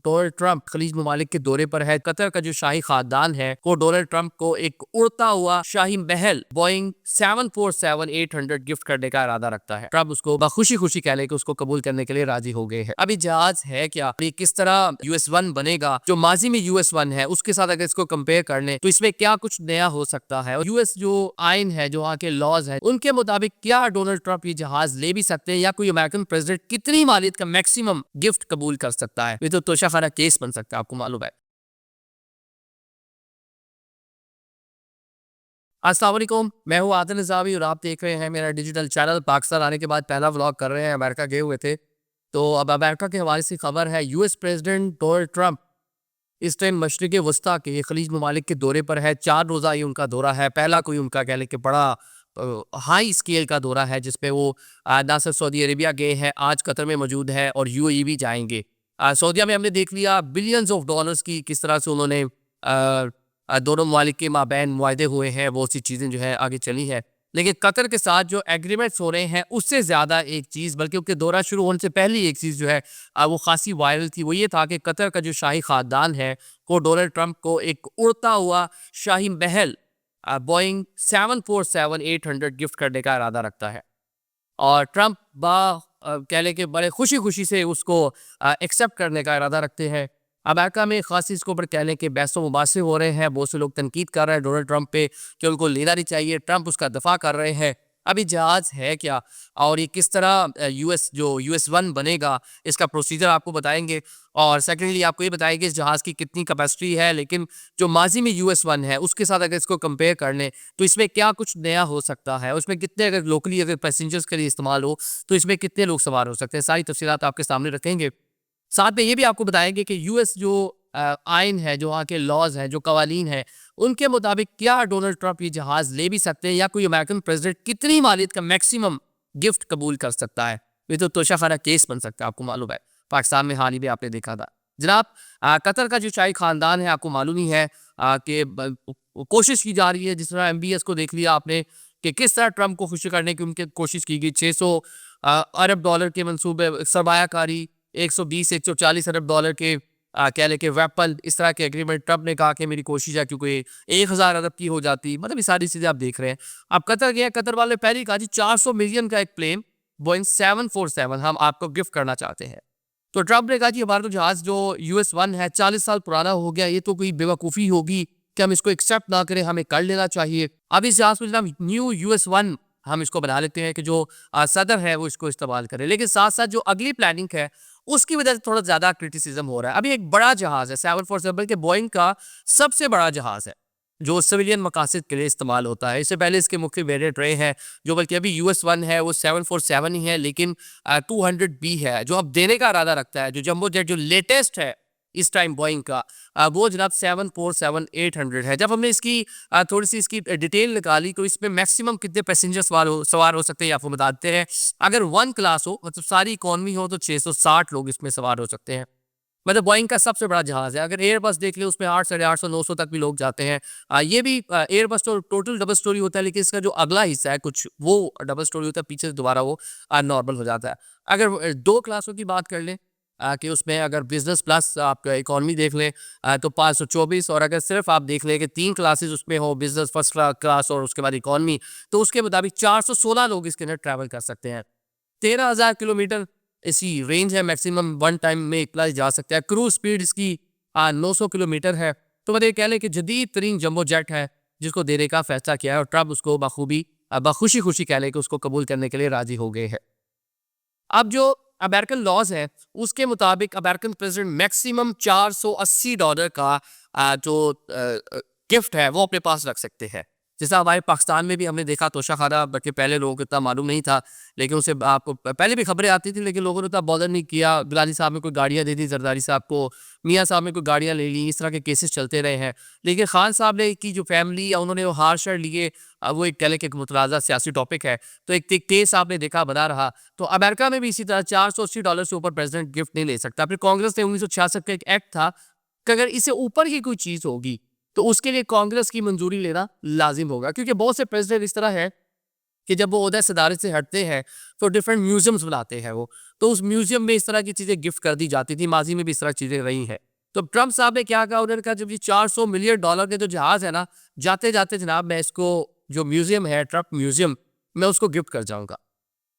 Donald Trump खलीज ममालिक के दौरे पर है। कतर का जो शाही खानदान है वो डोनाल्ड ट्रंप को एक उड़ता हुआ शाही महल बोइंग 747-800 गिफ्ट करने का इरादा रखता है। ट्रंप उसको बखुशी खुशी कह ले कि उसको कबूल करने के लिए राजी हो गए हैं। अभी जहाज है क्या, ये किस तरह US-1 बनेगा, जो माजी में US-1 है उसके साथ अगर इसको कंपेयर कर ले तो इसमें क्या कुछ नया हो सकता है। यूएस जो आइन है, जो वहाँ के लॉज है, उनके मुताबिक क्या डोनाल्ड ट्रंप ये जहाज ले भी सकते हैं या कोई अमेरिकन प्रेसिडेंट कितनी मालियत का मैक्सिमम गिफ्ट कबूल कर सकता है। ये तो तोशाखाना केस बन सकता है, आपको मालूम है। अस्सलाम वालेकुम, मैं हूँ आदिल निज़ामी और आप देख रहे हैं मेरा डिजिटल चैनल। पाकिस्तान आने के बाद पहला व्लॉग कर रहे हैं। अमेरिका गए हुए थे, तो अब अमेरिका के हवाले से खबर है। यूएस प्रेसिडेंट डोनाल्ड ट्रंप इस टाइम मशरिक़ वस्ता के खलीज ममालिक के दौरे पर है। 4 रोज़ा ये उनका दौरा है। पहला कोई उनका कह लें कि बड़ा हाई स्केल का दौरा है, जिसपे वो ना सिर्फ सऊदी अरेबिया गए हैं, आज कतर में मौजूद है और यूएई भी जाएंगे। सऊदिया में हमने देख लिया बिलियंस ऑफ डॉलर्स की किस तरह से उन्होंने दोनों ममालिक के माबैन मुआहदे हुए हैं, वो सी चीज़ें जो है आगे चली हैं। लेकिन कतर के साथ जो एग्रीमेंट्स हो रहे हैं उससे ज़्यादा एक चीज़, बल्कि उनके दौरा शुरू होने से पहले एक चीज़ जो है वो खासी वायरल थी। वो ये था कि कतर का जो शाही खानदान है वो डोनाल्ड ट्रंप को एक उड़ता हुआ शाही महल बोइंग 747-800 गिफ्ट करने का इरादा रखता है। और ट्रंप कह लें कि बड़े खुशी खुशी से उसको एक्सेप्ट करने का इरादा रखते हैं। अमेरिका में खास इसके ऊपर कह लें कि बहसों मुबासे हो रहे हैं। बहुत से लोग तनकीद कर रहे हैं डोनाल्ड ट्रंप पे कि उनको लेना नहीं चाहिए। ट्रंप उसका दफा कर रहे हैं। अभी जहाज है क्या और ये किस तरह US-1 बनेगा, इसका प्रोसीजर आपको बताएंगे। और सेकेंडली आपको ये बताएंगे इस जहाज़ की कितनी कैपेसिटी है। लेकिन जो माजी में US-1 है उसके साथ अगर इसको कंपेयर कर लें तो इसमें क्या कुछ नया हो सकता है। उसमें कितने अगर लोकली अगर पैसेंजर्स के लिए इस्तेमाल हो तो इसमें कितने लोग सवार हो सकते हैं। सारी तफसीलात आपके सामने रखेंगे। साथ में ये भी आपको बताएंगे कि यूएस जो आइन है, जो वहाँ के लॉज हैं, जो कवानीन है, उनके मुताबिक क्या डोनाल्ड ट्रंप ये जहाज ले भी सकते हैं या कोई अमेरिकन प्रेसिडेंट कितनी मालियत का मैक्सिमम गिफ्ट कबूल कर सकता है। ये तो तोशाखाना केस बन सकता है, आपको मालूम है। पाकिस्तान में हाल ही में आपने देखा था जनाब। कतर का जो शाही खानदान है, आपको मालूम ही है कि कोशिश की जा रही है। जिस तरह MBS को देख लिया आपने कि किस तरह ट्रंप को खुशी करने की उनकी कोशिश की गई। 600 अरब डॉलर के मंसूबे सरमायाकारी, 120-140 अरब डॉलर के कह लें कि वेपन, इस तरह के एग्रीमेंट ट्रंप ने कहा कि मेरी कोशिश है क्योंकि 1000 अरब की हो जाती। मतलब ये सारी चीज़ें आप देख रहे हैं। अब कतर गए, कतर वाले पहले ही कहा जी 400 मिलियन का एक प्लेन बोइंग 747 हम आपको गिफ्ट करना चाहते हैं। तो ट्रंप ने कहा जी हमारा तो जहाज जो US-1 है 40 साल पुराना हो गया, ये तो कोई बेवकूफ़ी होगी कि हम इसको एक्सेप्ट ना करें, हमें कर लेना चाहिए। अब इस जहाज को जनाब न्यू US-1 हम इसको बना लेते हैं कि जो सदर है वो इसको इस्तेमाल करे। लेकिन साथ साथ जो अगली प्लानिंग है उसकी वजह से थोड़ा ज़्यादा क्रिटिसिज्म हो रहा है। अभी एक बड़ा जहाज़ है 747 के बोइंग का सबसे बड़ा जहाज़ है जो सिविलियन मकासद के लिए इस्तेमाल होता है। इससे पहले इसके मुख्य वेरिएंट रहे हैं। जो बल्कि अभी US-1 है वो 747 ही है, लेकिन 200B है जो अब देने का इरादा रखता है। जो जंबो जेट जो लेटेस्ट है इस टाइम बोइंग का, वो जनाब 747-800 है। जब हमने इसकी थोड़ी सी इसकी डिटेल निकाली तो इसमें मैक्सिमम कितने पैसेंजर सवार हो सकते हैं आपको बताते हैं। अगर 1 क्लास हो, मतलब सारी इकॉनमी हो, तो 660 लोग इसमें सवार हो सकते हैं। मतलब बोइंग का सबसे बड़ा जहाज है। अगर एयरबस देख ले उसमें 8, 850, 900 तक भी लोग जाते हैं। ये भी एयरबस तो टोटल डबल स्टोरी होता है, लेकिन इसका जो अगला हिस्सा है कुछ वो डबल स्टोरी होता है, पीछे से दोबारा वो नॉर्मल हो जाता है। अगर 2 क्लासों की बात कर लें कि उसमें अगर बिजनेस प्लस आप इकॉनमी देख लें तो 524, और अगर सिर्फ आप देख लें कि 3 क्लासेस उसमें हो, बिजनेस फर्स्ट क्लास और उसके बाद इकॉनमी, तो उसके मुताबिक 416 लोग इसके अंदर ट्रैवल कर सकते हैं। 13,000 किलोमीटर इसकी रेंज है, मैक्सिमम वन टाइम में इतना जा सकता है। क्रूज स्पीड इसकी 900 किलोमीटर है। तो मतलब कह लें कि जदीद तरीन जम्बो जेट है जिसको देने का फैसला किया है और ट्रंप उसको बखूबी बखुशी खुशी कह लें कि उसको कबूल करने के लिए राजी हो गए हैं। अब जो अमेरिकन लॉज है उसके मुताबिक अमेरिकन प्रेसिडेंट मैक्सिमम $480 का जो गिफ्ट है वो अपने पास रख सकते हैं। जैसा हमारे पाकिस्तान में भी हमने देखा तोशाखाना, बल्कि पहले लोगों को इतना मालूम नहीं था, लेकिन उसे आपको पहले भी खबरें आती थी, लेकिन लोगों ने उतना बॉदर नहीं किया। बिलाली साहब ने कोई गाड़ियाँ दे दी, जरदारी साहब को, मियाँ साहब ने कोई गाड़ियाँ ले ली, इस तरह के केसेस चलते रहे हैं। लेकिन खान साहब ने की जो फैमिली या उन्होंने वो हार शर लिए, वो एक कह लें कि एक मुतनाज़ा सियासी टॉपिक है, तो एक तेज आपने देखा बना रहा। तो अमेरिका में भी इसी तरह $480 से ऊपर प्रेसिडेंट गिफ्ट नहीं ले सकता। फिर कांग्रेस ने 1966 का एक एक्ट था कि अगर इससे ऊपर की कोई चीज़ होगी तो उसके लिए कांग्रेस की मंजूरी लेना लाजिम होगा, क्योंकि बहुत से प्रेसिडेंट इस तरह है कि जब वो ओहदा सदारत से हटते हैं तो डिफरेंट म्यूजियम्स बनाते हैं वो, तो उस म्यूजियम में इस तरह की चीज़ें गिफ्ट कर दी जाती थी, माजी में भी इस तरह की चीज़ें रही हैं। तो ट्रम्प साहब ने क्या कहा, उन्होंने कहा जब ये $400 मिलियन के जो जहाज़ है ना, जाते जाते जनाब मैं इसको जो म्यूजियम है ट्रम्प म्यूजियम, मैं उसको गिफ्ट कर जाऊंगा,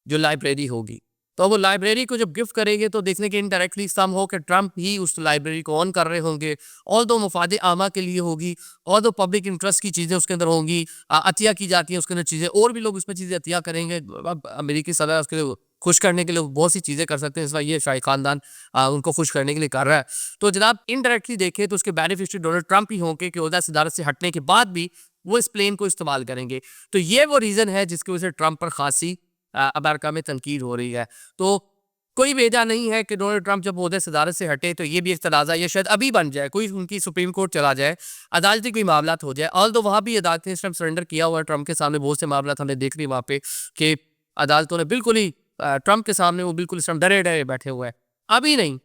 जो लाइब्रेरी होगी। तो वो लाइब्रेरी को जब गिफ्ट करेंगे तो देखने के इनडायरेक्टली सम हो कि ट्रम्प ही उस लाइब्रेरी को ऑन कर रहे होंगे, और दो मुफादे आमा के लिए होगी, और दो पब्लिक इंटरेस्ट की चीज़ें उसके अंदर होंगी, अतिया की जाती है उसके अंदर चीज़ें, और भी लोग उसमें चीज़ें अतिया करेंगे। अब अमेरिकी सदर उसके लिए खुश करने के लिए बहुत सी चीज़ें कर सकते हैं, इस बार ये शाही खानदान उनको खुश करने के लिए कर रहा है। तो जनाब इनडायरेक्टली देखें तो उसके बेनिफिशियरी डोनाल्ड ट्रम्प ही होंगे कि ओहदा सदारत से हटने के बाद भी वो इस प्लेन को इस्तेमाल करेंगे। तो ये वो रीज़न है जिसकी वजह से ट्रम्प पर खासी अमेरिका में तनकीद हो रही है। तो कोई वजह नहीं है कि डोनाल्ड ट्रम्प जब ओहदे सदारत से हटे तो ये भी एक तनाज़ा ये शायद अभी बन जाए, कोई उनकी सुप्रीम कोर्ट चला जाए, अदालती कोई मामला हो जाए। ऑल तो वहाँ भी अदालतें इस टाइम सरेंडर किया हुआ है ट्रम्प के सामने, बहुत से मामला हमने देख ली वहाँ पे कि अदालतों ने बिल्कुल ही ट्रम्प के सामने वो बिल्कुल इस टाइम डरे डरे बैठे हुए हैं। अभी नहीं,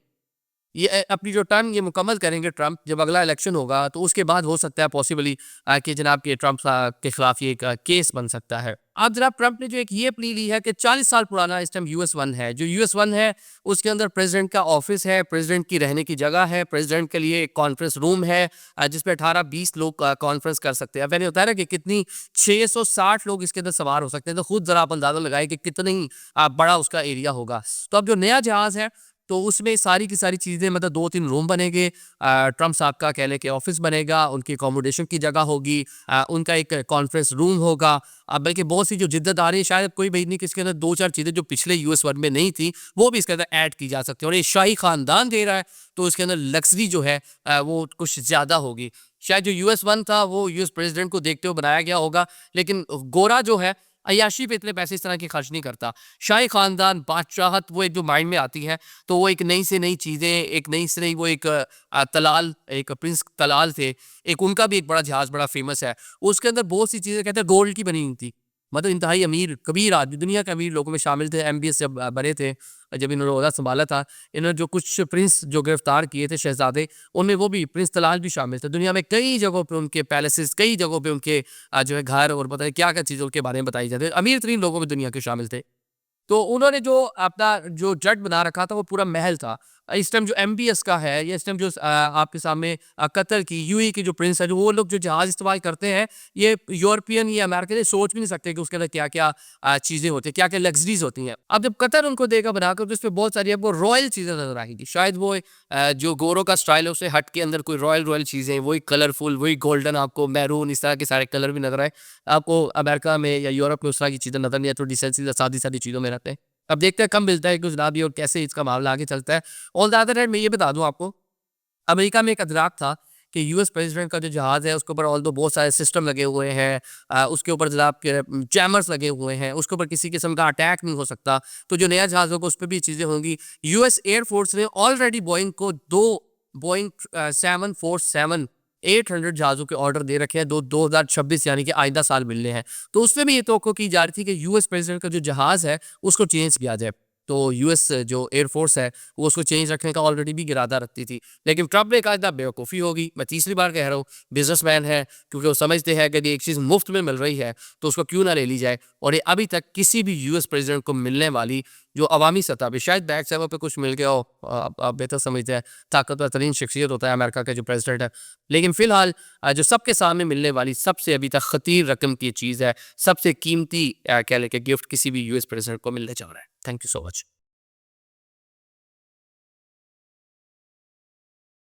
ये अपनी जो टर्म ये मुकम्मल करेंगे ट्रम्प, जब अगला इलेक्शन होगा तो उसके बाद हो सकता है पॉसिबली कि जनाब के ट्रम्प के खिलाफ ये एक केस बन सकता है। अब जनाब ट्रम्प ने जो एक ये प्ली ली है कि 40 साल पुराना इस टाइम US-1 है, जो US-1 है उसके अंदर प्रेसिडेंट का ऑफिस है, प्रेसिडेंट की रहने की जगह है, प्रेसिडेंट के लिए एक कॉन्फ्रेंस रूम है जिसपे 18-20 लोग कॉन्फ्रेंस कर सकते हैं। मैंने बताया ना कि कितनी 660 लोग इसके अंदर सवार हो सकते हैं, तो खुद जरा आप अंदाजा लगाए कि कितनी बड़ा उसका एरिया होगा। तो अब जो नया जहाज़ है तो उसमें सारी की सारी चीज़ें मतलब 2-3 रूम बनेंगे, ट्रम्प साहब का कह लें कि ऑफिस बनेगा, उनकी अकोमोडेशन की जगह होगी, उनका एक कॉन्फ्रेंस रूम होगा। बल्कि बहुत सी जो जिद्दत आ रही है शायद कोई भी नहीं कि इसके अंदर 2-4 चीज़ें जो पिछले US-1 में नहीं थी वो भी इसके अंदर ऐड की जा सकती है, और ये शाही खानदान दे रहा है तो इसके अंदर लग्जरी जो है वो कुछ ज़्यादा होगी। शायद जो US-1 था वो US प्रेसिडेंट को देखते हुए बनाया गया होगा, लेकिन गोरा जो है अय्याशी पे इतने पैसे इस तरह की खर्च नहीं करता। शाही खानदान बादशाहत वो एक जो माइंड में आती है तो वो एक नई से नई चीज़ें, एक नई से नई वो एक तलाल, एक प्रिंस तलाल थे, एक उनका भी एक बड़ा जहाज़ बड़ा फेमस है। उसके अंदर बहुत सी चीज़ें कहते हैं गोल्ड की बनी हुई थी, मतलब इंतहाई अमीर कबीर आदमी दुनिया के अमीर लोगों में शामिल थे। MBS जब बने थे, जब इन्होंने ओहदा संभाला था, इन्होंने जो कुछ प्रिंस जो गिरफ्तार किए थे शहजादे, उनमें वो भी प्रिंस तलाल भी शामिल थे। दुनिया में कई जगहों पे उनके पैलेसेस, कई जगहों पे उनके जो है घर और पता है क्या-क्या चीज़ें उनके बारे में बताई जाती है। अमीर तरीन लोगों में दुनिया के शामिल थे। तो उन्होंने जो अपना जो जट बना रखा था वो पूरा महल था। इस टाइम जो MBS का है या इस टाइम जो आपके सामने कतर की UAE की जो प्रिंस है, जो वो लोग जो जहाज़ इस्तेमाल करते हैं, ये यूरोपियन या अमेरिकन ये सोच भी नहीं सकते कि उसके अंदर क्या-क्या चीज़ें होती हैं, क्या-क्या लग्ज़रीज़ होती हैं। अब जब कतर उनको देगा बनाकर तो इसमें बहुत सारी अब वो रॉयल चीज़ें नज़र आएँगी। शायद वो जो गोरों का स्टाइल है उससे हट के अंदर कोई रॉयल चीज़ें, वही कलरफुल, वही गोल्डन, आपको मैरून, इस तरह के सारे कलर भी नज़र आए। आपको अमेरिका में या यूरोप में उस तरह की चीज़ें नज़र नहीं आती, तो डिसेंसी सादी-सादी चीज़ों में रहते हैं। अब देखते हैं कब मिलता है कि जनाब ये और कैसे इसका मामला आगे चलता है। ऑन द अदर हैंड मैं ये बता दूँ आपको, अमेरिका में एक अदराक था कि US प्रेसिडेंट का जो जहाज़ है उसके ऊपर ऑल्दो बहुत सारे सिस्टम लगे हुए हैं, उसके ऊपर जनाब के जैमर्स लगे हुए हैं, उसके ऊपर किसी किस्म का अटैक नहीं हो सकता। तो जो नया जहाज़ होगा उस पर भी चीज़ें होंगी। US एयरफोर्स ने ऑलरेडी बोइंग को 2 बोइंग 747 800 जहाज़ों के ऑर्डर दे रखे हैं, 2026 यानी कि आइंदा साल मिलने हैं। तो उसमें भी ये तवक्को की जा रही थी कि US प्रेसिडेंट का जो जहाज़ है उसको चेंज किया जाए। तो US जो एयरफोर्स है वो उसको चेंज रखने का ऑलरेडी भी इरादा रखती थी, लेकिन ट्रम्प ने कहा था बेवकूफ़ी होगी। मैं तीसरी बार कह रहा हूँ, बिजनेसमैन है, क्योंकि वो समझते हैं कि यदि एक चीज़ मुफ्त में मिल रही है तो उसको क्यों ना ले ली जाए। और ये अभी तक किसी भी US प्रेसिडेंट को मिलने वाली जो अवामी सतह पे, शायद बैक सेवा पे कुछ मिल गया हो, आप बेहतर समझते हैं, ताकतवर तरीन शख्सियत होता है अमेरिका का जो प्रेसिडेंट है, लेकिन फिलहाल जो सबके सामने मिलने वाली सबसे अभी तक खतीर रकम की चीज़ है, सबसे कीमती कह लें कि गिफ्ट किसी भी US प्रेसिडेंट को मिलने जा रहा है। Thank you so much.